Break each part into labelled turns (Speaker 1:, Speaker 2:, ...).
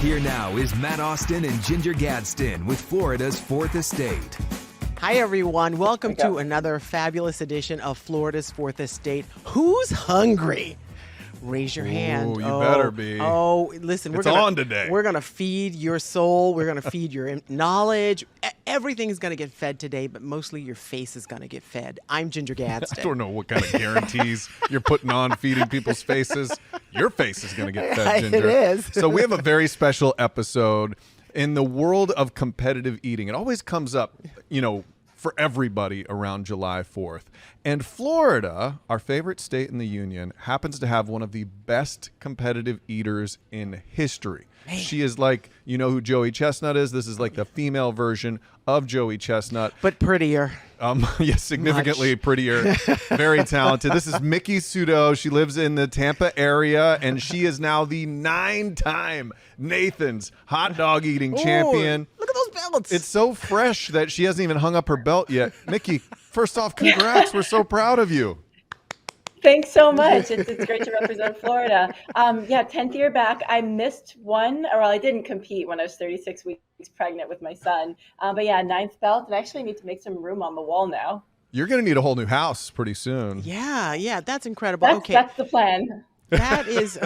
Speaker 1: Here now is Matt Austin and Ginger Gadsden with Florida's Fourth Estate.
Speaker 2: Hi, everyone. Welcome to another fabulous edition of Florida's Fourth Estate. Who's hungry? Raise your hand.
Speaker 3: You better be.
Speaker 2: Oh, listen.
Speaker 3: It's on today.
Speaker 2: We're going to feed your soul. We're going to feed your knowledge. Everything is going to get fed today, but mostly your face is going to get fed. I'm Ginger Gadsden.
Speaker 3: I don't know what kind of guarantees you're putting on feeding people's faces. Your face is going to get fed, Ginger.
Speaker 2: It is.
Speaker 3: So we have a very special episode in the world of competitive eating. It always comes up, for everybody around July 4th. And Florida, our favorite state in the union, happens to have one of the best competitive eaters in history. Man. She is like, you know who Joey Chestnut is? This is like the female version of Joey Chestnut.
Speaker 2: But prettier.
Speaker 3: Yes, significantly prettier. Very talented. This is Miki Sudo. She lives in the Tampa area, and she is now the 9-time Nathan's hot dog eating champion.
Speaker 2: Look at those belts.
Speaker 3: It's so fresh that she hasn't even hung up her belt yet. Miki, first off, congrats. We're so proud of you.
Speaker 4: Thanks so much. It's great to represent Florida. 10th year back. I missed one, or I didn't compete when I was 36 weeks pregnant with my son. Ninth belt, and I actually need to make some room on the wall now.
Speaker 3: You're going to need a whole new house pretty soon.
Speaker 2: Yeah, that's incredible.
Speaker 4: That's the plan.
Speaker 2: That is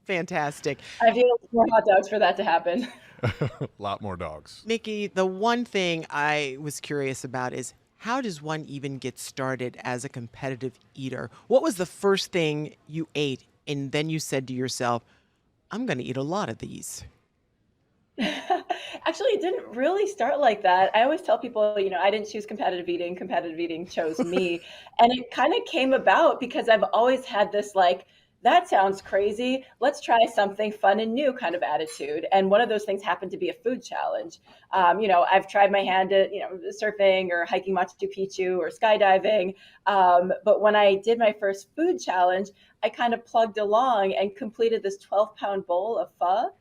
Speaker 2: fantastic.
Speaker 4: I need more hot dogs for that to happen.
Speaker 3: A lot more dogs.
Speaker 2: Miki, the one thing I was curious about is, how does one even get started as a competitive eater? What was the first thing you ate and then you said to yourself, I'm going to eat a lot of these?
Speaker 4: Actually, it didn't really start like that. I always tell people, I didn't choose competitive eating chose me. And it kind of came about because I've always had this that sounds crazy. Let's try something fun and new kind of attitude. And one of those things happened to be a food challenge. I've tried my hand at, surfing or hiking Machu Picchu or skydiving. But when I did my first food challenge, I kind of plugged along and completed this 12-pound bowl of pho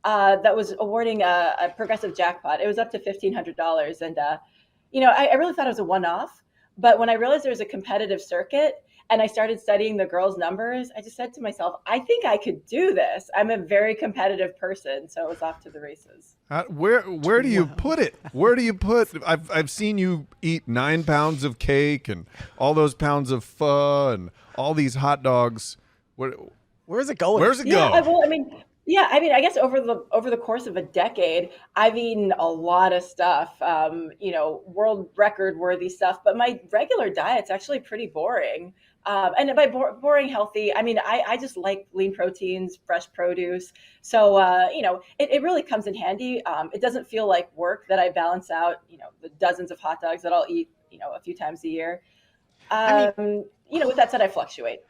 Speaker 4: that was awarding a progressive jackpot. It was up to $1,500. And, I really thought it was a one-off. But when I realized there was a competitive circuit, and I started studying the girls' numbers, I just said to myself, I think I could do this. I'm a very competitive person, so it was off to the races.
Speaker 3: Where do you put it? Where do you put? I've seen you eat 9 pounds of cake and all those pounds of pho and all these hot dogs.
Speaker 2: Where's it going?
Speaker 3: Where's it go?
Speaker 4: I guess over the course of a decade, I've eaten a lot of stuff, world record worthy stuff, but my regular diet's actually pretty boring. And by boring healthy, I just like lean proteins, fresh produce. So, it really comes in handy. It doesn't feel like work that I balance out, the dozens of hot dogs that I'll eat, a few times a year. With that said, I fluctuate.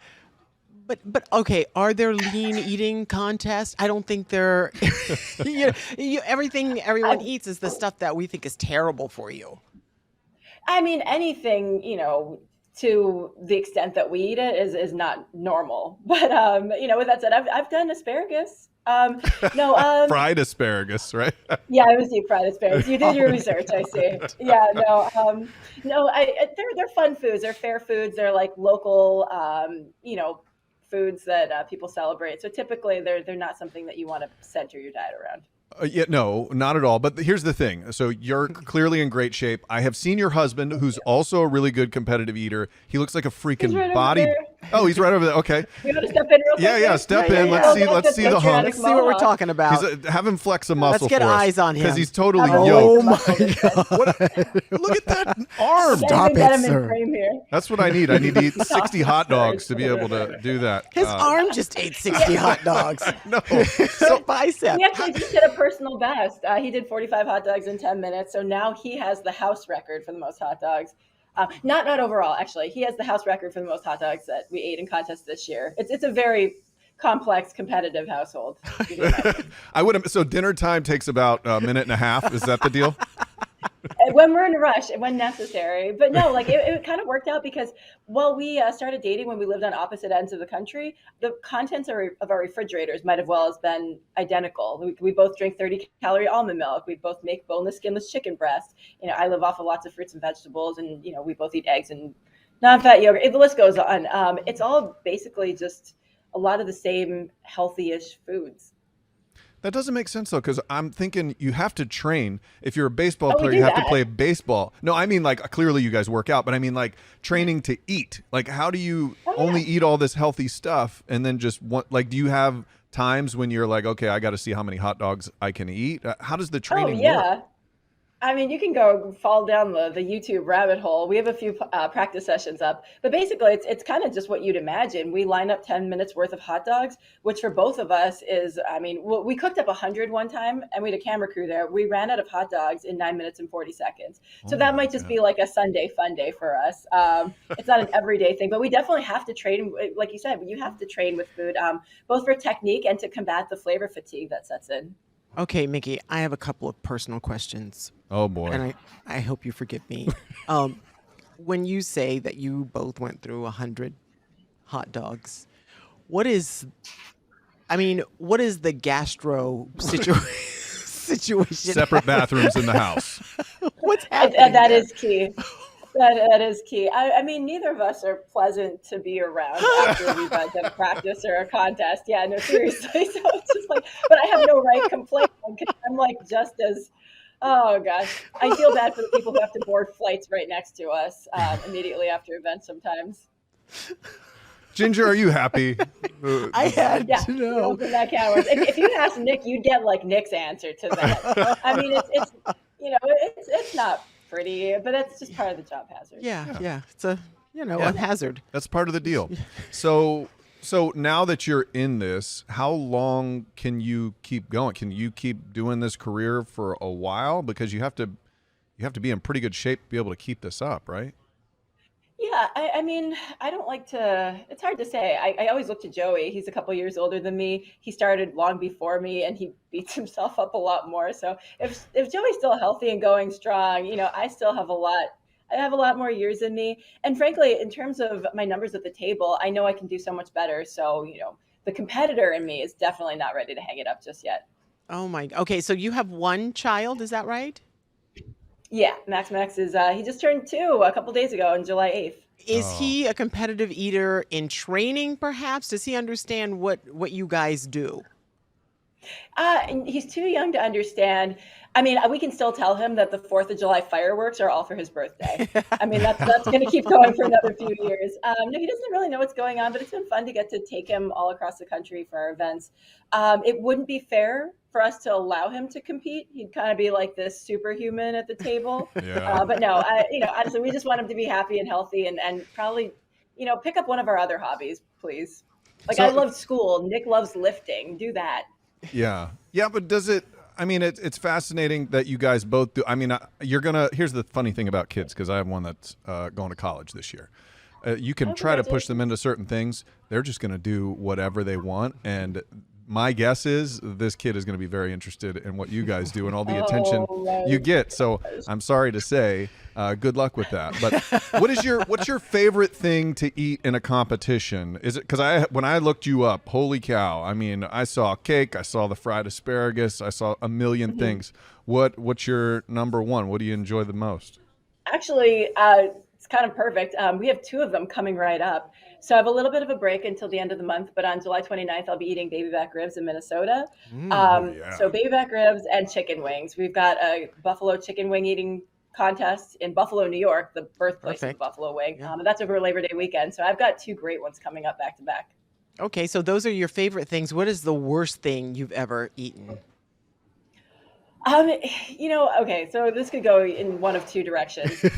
Speaker 2: But okay, are there lean eating contests? I don't think there. Everything everyone eats is the stuff that we think is terrible for you.
Speaker 4: Anything to the extent that we eat it is not normal. But with that said, I've done asparagus.
Speaker 3: Fried asparagus, right?
Speaker 4: Yeah, I was deep fried asparagus. You did your research, I see. Yeah, they're fun foods. They're fair foods. They're like local, foods that people celebrate. So typically they're not something that you want to center your diet around.
Speaker 3: No, not at all. But here's the thing. So you're clearly in great shape. I have seen your husband, who's also a really good competitive eater. He looks like a freaking body. Oh, he's right over there. Okay.
Speaker 4: You want to step in real quick?
Speaker 3: Yeah, step in. Let's see the hump.
Speaker 2: Let's see what we're talking about.
Speaker 3: Have him flex a muscle.
Speaker 2: Let's get eyes on him
Speaker 3: because he's totally
Speaker 2: Oh
Speaker 3: yoked.
Speaker 2: my God!
Speaker 3: Look at that arm.
Speaker 2: Stop it, sir.
Speaker 3: That's what I need. I need to eat 60 hot dogs to be able to do that.
Speaker 2: His arm just ate 60 hot dogs.
Speaker 3: No.
Speaker 2: So bicep.
Speaker 4: He actually just did a personal best. He did 45 hot dogs in 10 minutes. So now he has the house record for the most hot dogs. Not overall, actually. He has the house record for the most hot dogs that we ate in contests this year. It's a very complex, competitive household.
Speaker 3: So dinner time takes about a minute and a half. Is that the deal?
Speaker 4: When we're in a rush, when necessary. But no, it kind of worked out because while we started dating when we lived on opposite ends of the country, the contents of our refrigerators might have well as been identical. We both drink 30-calorie almond milk. We both make boneless, skinless chicken breast. I live off of lots of fruits and vegetables, and we both eat eggs and non-fat yogurt. The list goes on. It's all basically just a lot of the same healthy-ish foods.
Speaker 3: That doesn't make sense though, because I'm thinking you have to train. If you're a baseball
Speaker 4: Oh, we
Speaker 3: player,
Speaker 4: do
Speaker 3: you have to
Speaker 4: that.
Speaker 3: play baseball. No, I mean like clearly you guys work out, but I mean like training to eat. Like how do you
Speaker 4: Oh,
Speaker 3: only
Speaker 4: yeah.
Speaker 3: eat all this healthy stuff and then just want like do you have times when you're like, okay, I got to see how many hot dogs I can eat? How does the
Speaker 4: Oh,
Speaker 3: training work?
Speaker 4: yeah. I mean, you can go fall down the YouTube rabbit hole. We have a few practice sessions up, but basically, it's kind of just what you'd imagine. We line up 10 minutes worth of hot dogs, which for both of us is, I mean, we cooked up 100 one time, and we had a camera crew there. We ran out of hot dogs in 9 minutes and 40 seconds. So
Speaker 3: Oh
Speaker 4: that
Speaker 3: my
Speaker 4: might just
Speaker 3: God.
Speaker 4: be like a Sunday fun day for us. It's not an everyday thing, but we definitely have to train. Like you said, you have to train with food, both for technique and to combat the flavor fatigue that sets in.
Speaker 2: Okay, Mickey, I have a couple of personal questions,
Speaker 3: Oh boy.
Speaker 2: and I hope you forgive me. When you say that you both went through 100 hot dogs, what is, I mean, what is the situation?
Speaker 3: Separate bathrooms in the house.
Speaker 2: What's
Speaker 4: And
Speaker 2: happening
Speaker 4: that
Speaker 2: there?
Speaker 4: is key. That is key. I mean, neither of us are pleasant to be around after we've done a practice or a contest. Yeah, no, seriously. So it's just like, but I have no right complaining because I'm like just as, oh gosh, I feel bad for the people who have to board flights right next to us immediately after events sometimes.
Speaker 3: Ginger, are you happy?
Speaker 2: I had
Speaker 4: Yeah,
Speaker 2: to
Speaker 4: you
Speaker 2: know.
Speaker 4: open that can of worms. If you ask Nick, you'd get like Nick's answer to that. I mean, it's it's not pretty, but it's just part of the job hazard.
Speaker 2: Yeah, it's a
Speaker 3: Yeah.
Speaker 2: a hazard.
Speaker 3: That's part of the deal. So now that you're in this, how long can you keep going? Can you keep doing this career for a while? Because you have to be in pretty good shape to be able to keep this up, right?
Speaker 4: Yeah, I mean, I don't like to, it's hard to say. I always look to Joey. He's a couple years older than me. He started long before me and he beats himself up a lot more. So if Joey's still healthy and going strong, I still have I have a lot more years in me. And frankly, in terms of my numbers at the table, I know I can do so much better. So, the competitor in me is definitely not ready to hang it up just yet.
Speaker 2: Oh my. Okay, so you have one child, is that right?
Speaker 4: Yeah, Max is, he just turned 2 a couple days ago on July 8th.
Speaker 2: Is
Speaker 3: Oh.
Speaker 2: he a competitive eater in training perhaps? Does he understand what you guys do?
Speaker 4: And he's too young to understand. I mean, we can still tell him that the 4th of July fireworks are all for his birthday. I mean, that's going to keep going for another few years. No, he doesn't really know what's going on, but it's been fun to get to take him all across the country for our events. It wouldn't be fair for us to allow him to compete. He'd kind of be like this superhuman at the table.
Speaker 3: Yeah.
Speaker 4: But no, honestly, we just want him to be happy and healthy and probably, pick up one of our other hobbies, please. Like I
Speaker 3: So-
Speaker 4: love school. Nick loves lifting. Do that.
Speaker 3: Yeah. Yeah, but does it I mean it's fascinating that you guys both do. I mean, here's the funny thing about kids because I have one that's going to college this year. You can
Speaker 4: Oh,
Speaker 3: try to push them
Speaker 4: congratulations.
Speaker 3: into certain things. They're just going to do whatever they want and my guess is this kid is going to be very interested in what you guys do and all the attention
Speaker 4: Oh, my
Speaker 3: you get. So I'm sorry to say, good luck with that. But what's your favorite thing to eat in a competition? Is it because when I looked you up, holy cow! I mean, I saw cake, I saw the fried asparagus, I saw a million things. What's your number one? What do you enjoy the most?
Speaker 4: Actually, it's kind of perfect. We have 2 of them coming right up. So I have a little bit of a break until the end of the month, but on July 29th, I'll be eating baby back ribs in Minnesota.
Speaker 3: Oh yeah.
Speaker 4: So baby back ribs and chicken wings. We've got a buffalo chicken wing eating contest in Buffalo, New York, the birthplace of the
Speaker 2: Perfect.
Speaker 4: buffalo wing.
Speaker 2: Yeah.
Speaker 4: And that's over Labor Day weekend. So I've got 2 great ones coming up back to back.
Speaker 2: Okay, so those are your favorite things. What is the worst thing you've ever eaten?
Speaker 4: Okay, so this could go in one of 2 directions. 'Cause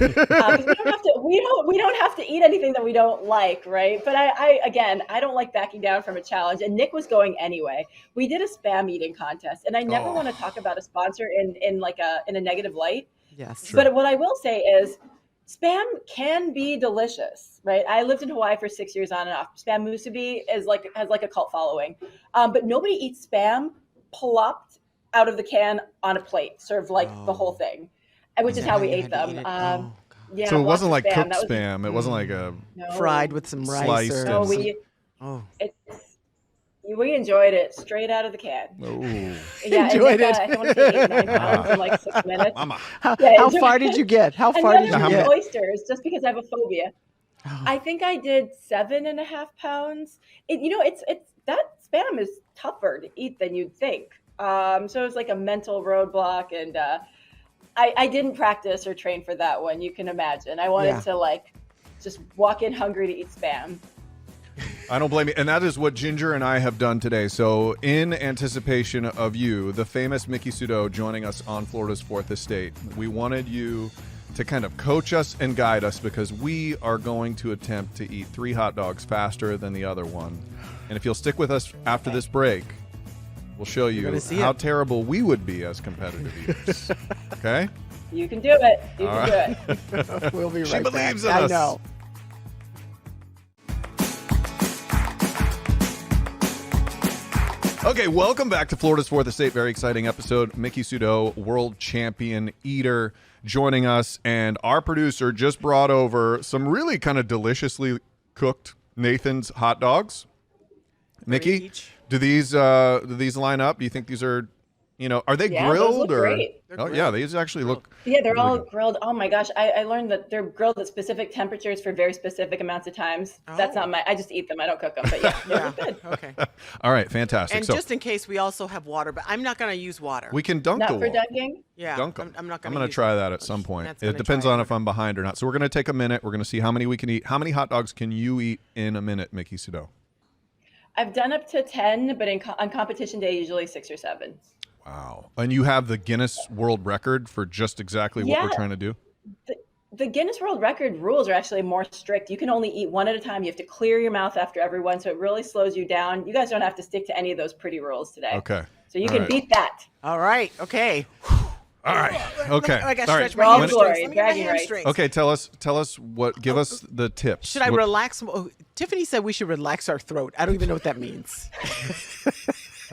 Speaker 4: we don't have to eat anything that we don't like, right? But I don't like backing down from a challenge. And Nick was going anyway. We did a spam eating contest, and I never
Speaker 3: Oh.
Speaker 4: want to talk about a sponsor in a negative light.
Speaker 2: Yes.
Speaker 3: Sure.
Speaker 4: But what I will say is spam can be delicious, right? I lived in Hawaii for 6 years on and off. Spam musubi has like a cult following. But nobody eats spam plopped out of the can on a plate, served like the whole thing, which
Speaker 2: Is
Speaker 4: is
Speaker 2: that
Speaker 4: how
Speaker 2: how
Speaker 4: we
Speaker 2: you
Speaker 4: ate
Speaker 2: had to
Speaker 4: them.
Speaker 2: eat it? Oh, God.
Speaker 4: Yeah,
Speaker 3: So it
Speaker 4: lots
Speaker 3: wasn't
Speaker 4: of
Speaker 3: like
Speaker 4: spam.
Speaker 3: cooked
Speaker 4: That was
Speaker 3: spam. It wasn't like a
Speaker 4: no,
Speaker 2: Fried with some rice
Speaker 3: Sliced
Speaker 2: or
Speaker 4: no,
Speaker 3: and-
Speaker 2: oh.
Speaker 4: we enjoyed it straight out of the can.
Speaker 3: oh,
Speaker 4: Yeah, and
Speaker 2: Enjoyed
Speaker 4: Nick,
Speaker 2: it.
Speaker 4: I want to say 8 or 9 pounds in like 6 minutes.
Speaker 3: mama.
Speaker 2: How,
Speaker 4: Yeah,
Speaker 2: how
Speaker 4: enjoy-
Speaker 2: far did you get? How
Speaker 4: And
Speaker 2: far
Speaker 4: the
Speaker 2: did
Speaker 4: other
Speaker 2: you
Speaker 4: one
Speaker 2: get?
Speaker 4: was oysters, just because I have a phobia.
Speaker 2: Oh.
Speaker 4: I think I did 7.5 pounds. That spam is tougher to eat than you'd think. So it was like a mental roadblock, and I didn't practice or train for that one. You can imagine. I wanted to like just walk in hungry to eat Spam.
Speaker 3: I don't blame you. And that is what Ginger and I have done today. So in anticipation of you, the famous Miki Sudo, joining us on Florida's Fourth Estate, we wanted you to kind of coach us and guide us because we are going to attempt to eat 3 hot dogs faster than the other one. And if you'll stick with us after this break, we'll show you how terrible we would be as competitive eaters. Okay?
Speaker 4: You can do it. You can do it.
Speaker 2: We'll be right
Speaker 3: She
Speaker 2: back.
Speaker 3: believes in us.
Speaker 2: I know.
Speaker 3: Okay, welcome back to Florida's Fourth Estate. Very exciting episode. Miki Sudo, world champion eater, joining us. And our producer just brought over some really kind of deliciously cooked Nathan's hot dogs. Miki, do these line up? Do you think these are, are they
Speaker 4: Yeah,
Speaker 3: grilled
Speaker 4: those look
Speaker 3: or?
Speaker 4: great.
Speaker 3: Oh yeah, these actually look.
Speaker 4: Yeah, they're
Speaker 3: really
Speaker 4: all
Speaker 3: good.
Speaker 4: grilled. Oh my gosh, I learned that they're grilled at specific temperatures for very specific amounts of times. That's not I just eat them. I don't cook them, but yeah, they're good.
Speaker 2: Okay.
Speaker 3: All right, fantastic.
Speaker 2: And
Speaker 3: so
Speaker 2: just in case, we also have water, but I'm not going to use water.
Speaker 3: we can dunk
Speaker 4: Not
Speaker 3: the
Speaker 4: for
Speaker 3: wall.
Speaker 4: dunking.
Speaker 2: Yeah,
Speaker 3: Dunk 'em.
Speaker 2: I'm not
Speaker 3: I'm
Speaker 2: going
Speaker 3: going to try that at some point.
Speaker 2: Matt's
Speaker 3: It
Speaker 2: gonna
Speaker 3: depends
Speaker 2: try
Speaker 3: on
Speaker 2: it.
Speaker 3: if I'm behind or not. So we're going to take a minute. We're going to see how many we can eat. How many hot dogs can you eat in a minute, Miki Sudo?
Speaker 4: I've done up to 10, but on competition day, usually 6 or 7.
Speaker 3: Wow. And you have the Guinness World Record for just exactly what we're
Speaker 4: Yeah.
Speaker 3: trying to do?
Speaker 4: The Guinness World Record rules are actually more strict. You can only eat one at a time. You have to clear your mouth after every one, so it really slows you down. You guys don't have to stick to any of those pretty rules today.
Speaker 3: Okay.
Speaker 4: So you
Speaker 3: All
Speaker 4: can
Speaker 3: right.
Speaker 4: beat that.
Speaker 2: All right. Okay.
Speaker 3: All right. Okay.
Speaker 2: I got to
Speaker 3: All
Speaker 2: stretch
Speaker 3: right.
Speaker 2: my
Speaker 4: All
Speaker 2: hamstrings.
Speaker 4: glory,
Speaker 2: Let me get my
Speaker 4: bragging rights.
Speaker 2: hamstrings.
Speaker 3: Okay, tell us give us the tips.
Speaker 2: Should I
Speaker 3: What-
Speaker 2: relax? Tiffany said we should relax our throat. I don't even know what that means.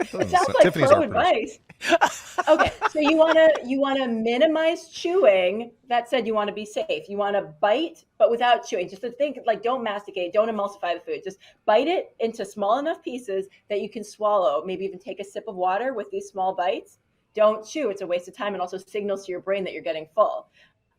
Speaker 4: It sounds like
Speaker 3: Tiffany's
Speaker 4: pro
Speaker 3: our producer.
Speaker 4: advice. Okay, so you wanna minimize chewing. That said, you want to be safe. You want to bite, but without chewing. Just to think, like, don't masticate, don't emulsify the food. Just bite it into small enough pieces that you can swallow. Maybe even take a sip of water with these small bites. Don't chew; it's a waste of time, and also signals to your brain that you're getting full.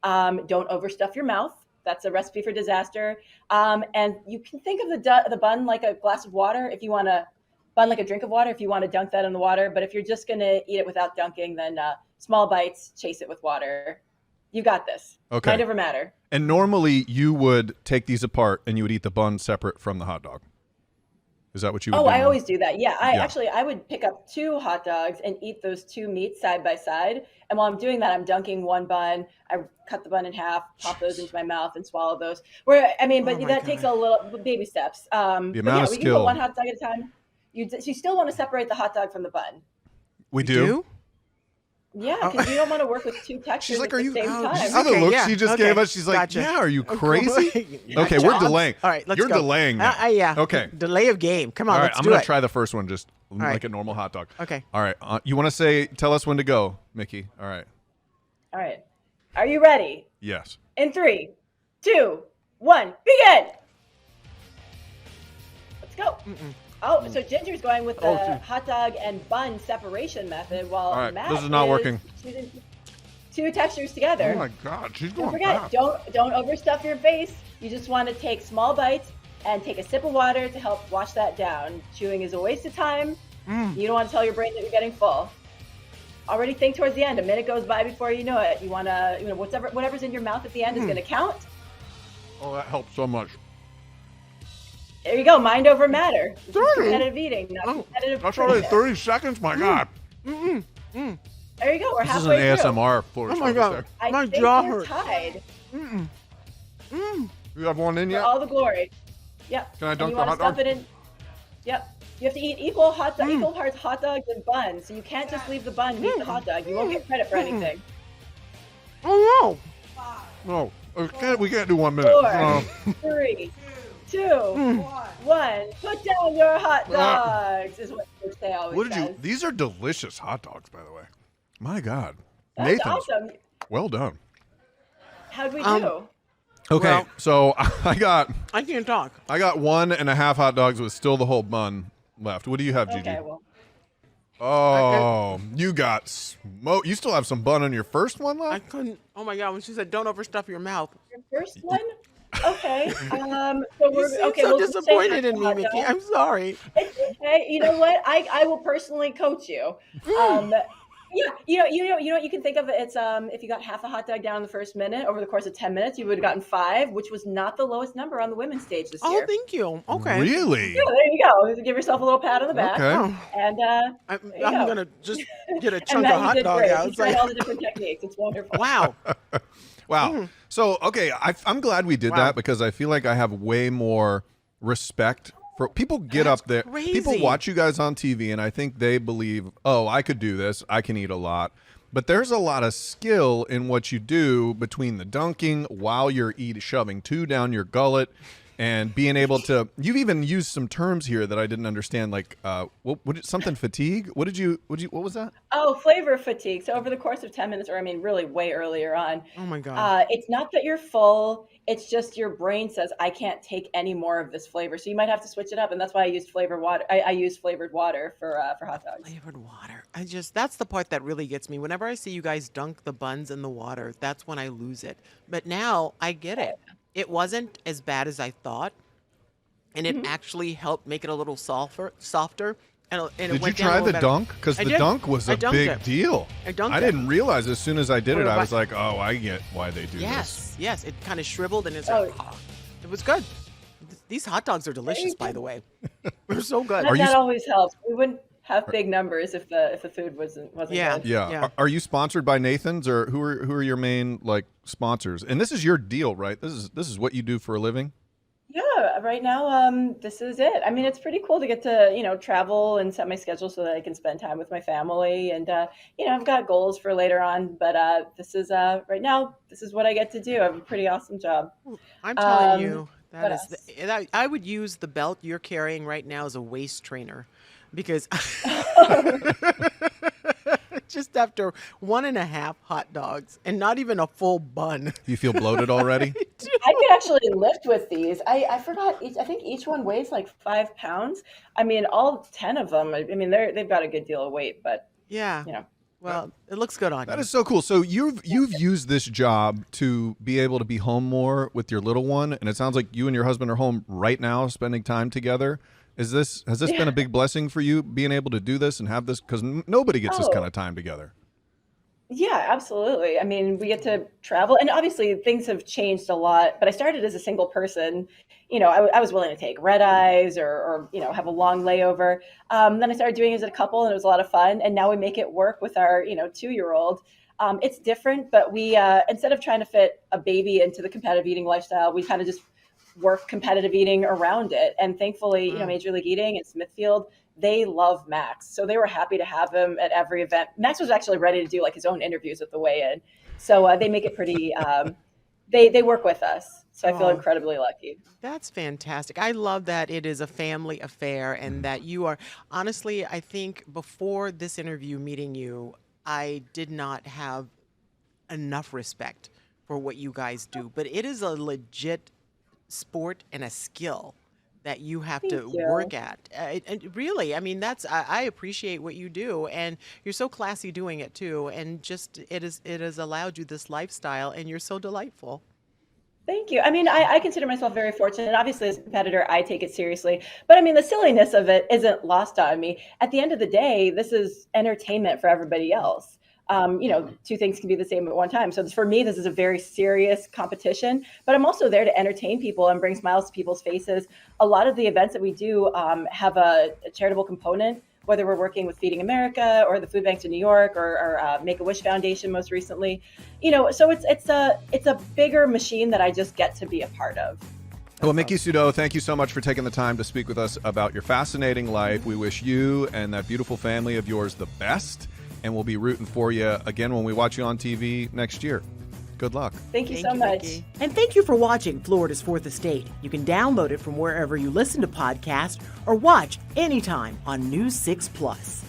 Speaker 4: Don't overstuff your mouth. That's a recipe for disaster. And you can think of the bun like a glass of water. If you want to bun like a drink of water, if you want to dunk that in the water. But if you're just going to eat it without dunking, then small bites, chase it with water. You got this.
Speaker 3: Okay.
Speaker 4: Might never matter.
Speaker 3: And normally you would take these apart and you would eat the bun separate from the hot dog. Is that what you would
Speaker 4: Oh,
Speaker 3: do?
Speaker 4: I always do that. Yeah,
Speaker 3: Yeah.
Speaker 4: I would pick up 2 hot dogs and eat those 2 meats side by side. And while I'm doing that, I'm dunking one bun. I cut the bun in half, pop those into my mouth, and swallow those. But
Speaker 2: Oh my
Speaker 4: that takes a little baby steps.
Speaker 3: The
Speaker 4: But
Speaker 3: amount
Speaker 4: yeah,
Speaker 3: of
Speaker 4: we can
Speaker 3: skill.
Speaker 4: go one hot dog at a time. You still want to separate the hot dog from the bun.
Speaker 3: We do?
Speaker 4: Yeah, because you don't want to work with 2 textures
Speaker 3: She's like,
Speaker 4: at
Speaker 3: "Are
Speaker 4: the
Speaker 3: you?"
Speaker 4: same
Speaker 3: Did you
Speaker 4: time.
Speaker 3: see the
Speaker 2: Okay,
Speaker 3: look
Speaker 2: yeah,
Speaker 3: she just
Speaker 2: okay,
Speaker 3: gave us? She's like,
Speaker 2: gotcha.
Speaker 3: "Yeah, are you crazy?" Okay,
Speaker 2: Gotcha.
Speaker 3: we're delaying.
Speaker 2: All right, let's
Speaker 3: You're
Speaker 2: go.
Speaker 3: delaying now.
Speaker 2: Yeah.
Speaker 3: Okay.
Speaker 2: Delay of game. Come on,
Speaker 3: All right,
Speaker 2: let's
Speaker 3: I'm
Speaker 2: do
Speaker 3: gonna
Speaker 2: it.
Speaker 3: try the first one just like
Speaker 2: right.
Speaker 3: a normal hot dog.
Speaker 2: Okay.
Speaker 3: All right. You want to tell us when to go, Miki? All right.
Speaker 4: All right. Are you ready?
Speaker 3: Yes.
Speaker 4: In 3, 2, 1, begin. Let's go. Oh, so Ginger's going with the hot dog and bun separation method, while
Speaker 3: All right,
Speaker 4: Matt
Speaker 3: this is not working.
Speaker 4: choosing 2 textures together.
Speaker 3: Oh my God, she's
Speaker 4: Don't
Speaker 3: going
Speaker 4: forget,
Speaker 3: fast.
Speaker 4: don't overstuff your face. You just want to take small bites and take a sip of water to help wash that down. Chewing is a waste of time. You don't want to tell your brain that you're getting full. Already think towards the end. A minute goes by before you know it. You want to, whatever's in your mouth at the end is going to count.
Speaker 3: Oh, that helps so much.
Speaker 4: There you go. Mind over matter. This is competitive eating, not competitive.
Speaker 3: That's already
Speaker 4: fitness.
Speaker 3: 30 seconds. My God.
Speaker 4: There you go. We're
Speaker 3: This is an
Speaker 4: halfway through.
Speaker 3: ASMR. Florida
Speaker 2: Oh my God.
Speaker 4: I
Speaker 2: My
Speaker 4: think
Speaker 2: jaw
Speaker 4: we're
Speaker 2: hurts.
Speaker 4: tied
Speaker 3: You have one in
Speaker 4: for
Speaker 3: yet?
Speaker 4: all the glory. Yep.
Speaker 3: Can I
Speaker 4: And
Speaker 3: dunk
Speaker 4: you
Speaker 3: the
Speaker 4: wanna
Speaker 3: hot dog?
Speaker 4: stuff it in. Yep. You have to eat equal parts hot dogs and buns. So you can't just leave the bun and eat the hot dog. You won't get credit for anything.
Speaker 2: Oh
Speaker 3: No. We can't do 1 minute.
Speaker 4: 4,
Speaker 3: No.
Speaker 4: 3, 2, 1. Put down your hot dogs. Is what they always
Speaker 3: What did you?
Speaker 4: says.
Speaker 3: These are delicious hot dogs, by the way. My God.
Speaker 4: That's
Speaker 3: Nathan's.
Speaker 4: awesome.
Speaker 3: Well done.
Speaker 4: How'd we do?
Speaker 3: Okay,
Speaker 2: Well-
Speaker 3: so I got
Speaker 2: I can't talk.
Speaker 3: 1.5 hot dogs with still the whole bun left. What do you have, Gigi?
Speaker 4: Okay, well,
Speaker 3: Oh, you got smoke. You still have some bun on your first one
Speaker 2: I
Speaker 3: left?
Speaker 2: couldn't. Oh my God! When she said, "Don't overstuff your mouth,"
Speaker 4: your first one? Okay. So
Speaker 2: You
Speaker 4: we're
Speaker 2: seem
Speaker 4: okay.
Speaker 2: so
Speaker 4: We'll just say
Speaker 2: disappointed in me,
Speaker 4: hot
Speaker 2: Mickey.
Speaker 4: dog.
Speaker 2: I'm sorry.
Speaker 4: It's okay. You know what? I will personally coach you. Um, yeah, you know what you can think of. It's if you got half a hot dog down in the first minute, over the course of 10 minutes, you would have gotten 5, which was not the lowest number on the women's stage this
Speaker 2: Oh,
Speaker 4: year.
Speaker 2: thank you. Okay.
Speaker 3: Really?
Speaker 4: Yeah, there you go. Give yourself a little pat on the back,
Speaker 3: Okay.
Speaker 2: Oh,
Speaker 4: and there you
Speaker 2: I'm
Speaker 4: go.
Speaker 2: gonna just get a
Speaker 4: And
Speaker 2: chunk of
Speaker 4: Matt, you
Speaker 2: hot
Speaker 4: did
Speaker 2: dog
Speaker 4: great.
Speaker 2: out.
Speaker 4: You
Speaker 2: It's
Speaker 4: tried
Speaker 2: like,
Speaker 4: all the different techniques. It's wonderful.
Speaker 2: wow.
Speaker 3: Wow. So, okay, I'm glad we did
Speaker 2: Wow.
Speaker 3: that because I feel like I have way more respect for people. Get
Speaker 2: That's
Speaker 3: up there. People
Speaker 2: crazy.
Speaker 3: watch you guys on TV, and I think they believe, oh, I could do this. I can eat a lot. But there's a lot of skill in what you do between the dunking while you're shoving 2 down your gullet and being able to. You've even used some terms here that I didn't understand, like something fatigue. What was that?
Speaker 4: Oh, flavor fatigue. So over the course of 10 minutes, or I mean, really way earlier on,
Speaker 2: Oh my God.
Speaker 4: it's not that you're full. It's just your brain says, I can't take any more of this flavor. So you might have to switch it up. And that's why I used flavored water. I use flavored water for hot dogs.
Speaker 2: Flavored water. That's the part that really gets me. Whenever I see you guys dunk the buns in the water, that's when I lose it. But now I get it. It wasn't as bad as I thought, and it actually helped make it a little softer. And it
Speaker 3: Did you
Speaker 2: went down a
Speaker 3: try
Speaker 2: little
Speaker 3: the
Speaker 2: better.
Speaker 3: dunk? Because
Speaker 2: I
Speaker 3: the
Speaker 2: did.
Speaker 3: dunk was
Speaker 2: I
Speaker 3: a
Speaker 2: dunked
Speaker 3: big
Speaker 2: it.
Speaker 3: deal.
Speaker 2: I dunked
Speaker 3: I
Speaker 2: it.
Speaker 3: didn't realize as soon as I did it,
Speaker 2: What
Speaker 3: I
Speaker 2: about-
Speaker 3: was like, oh, I get why they do this.
Speaker 2: Yes. It kind of shriveled, and it's
Speaker 4: Oh.
Speaker 2: like, it was good. These hot dogs are delicious, by the way. They're so good.
Speaker 3: Are you
Speaker 4: That always helps. We wouldn't have big numbers if the food wasn't
Speaker 2: Yeah.
Speaker 4: good.
Speaker 3: Yeah.
Speaker 2: Yeah.
Speaker 3: Are you sponsored by Nathan's, or who are your main like sponsors? And this is your deal, right? This is what you do for a living.
Speaker 4: Yeah, right now, this is it. I mean, it's pretty cool to get to, travel and set my schedule so that I can spend time with my family. And, I've got goals for later on, but this is right now, this is what I get to do. I have a pretty awesome job.
Speaker 2: I'm telling
Speaker 4: Um,
Speaker 2: you,
Speaker 4: what
Speaker 2: that is. I would use the belt you're carrying right now as a waist trainer, because just after 1.5 hot dogs and not even a full bun.
Speaker 3: You feel bloated already?
Speaker 4: I could actually lift with these. I forgot. I think each one weighs like 5 pounds. I mean, all 10 of them. I mean, they've got a good deal of weight, but
Speaker 2: Yeah. Well, it looks good on
Speaker 3: That
Speaker 2: you.
Speaker 3: is so cool. So you've used this job to be able to be home more with your little one, and it sounds like you and your husband are home right now, spending time together. Has this been a big blessing for you, being able to do this and have this? Because nobody gets this
Speaker 4: Oh.
Speaker 3: kind of time together.
Speaker 4: Yeah, absolutely. I mean, we get to travel, and obviously things have changed a lot. But I started as a single person. I was willing to take red eyes or have a long layover. Then I started doing it as a couple, and it was a lot of fun. And now we make it work with our 2-year-old. It's different, but we instead of trying to fit a baby into the competitive eating lifestyle, we kind of just work competitive eating around it. And thankfully, Major League Eating and Smithfield, they love Max. So they were happy to have him at every event. Max was actually ready to do like his own interviews at the weigh-in. So they make it pretty, they work with us. So I feel
Speaker 2: Oh.
Speaker 4: incredibly lucky.
Speaker 2: That's fantastic. I love that it is a family affair and that you are, honestly, I think before this interview meeting you, I did not have enough respect for what you guys do. But it is a legit sport and a skill that you have to
Speaker 4: Thank you.
Speaker 2: work at. And really, I mean, I appreciate what you do, and you're so classy doing it too. And just it has allowed you this lifestyle, and you're so delightful.
Speaker 4: Thank you. I mean, I consider myself very fortunate. Obviously, as a competitor, I take it seriously. But I mean, the silliness of it isn't lost on me. At the end of the day, this is entertainment for everybody else. Two things can be the same at one time. So for me, this is a very serious competition, but I'm also there to entertain people and bring smiles to people's faces. A lot of the events that we do have a charitable component, whether we're working with Feeding America or the food banks in New York or Make-A-Wish Foundation most recently. So it's a bigger machine that I just get to be a part of.
Speaker 3: Well, Miki Sudo, thank you so much for taking the time to speak with us about your fascinating life. We wish you and that beautiful family of yours the best, and we'll be rooting for you again when we watch you on TV next year. Good luck.
Speaker 4: Thank you
Speaker 2: Thank
Speaker 4: so
Speaker 2: you,
Speaker 4: much.
Speaker 2: Miki.
Speaker 5: And thank you for watching Florida's Fourth Estate. You can download it from wherever you listen to podcasts or watch anytime on News 6 Plus.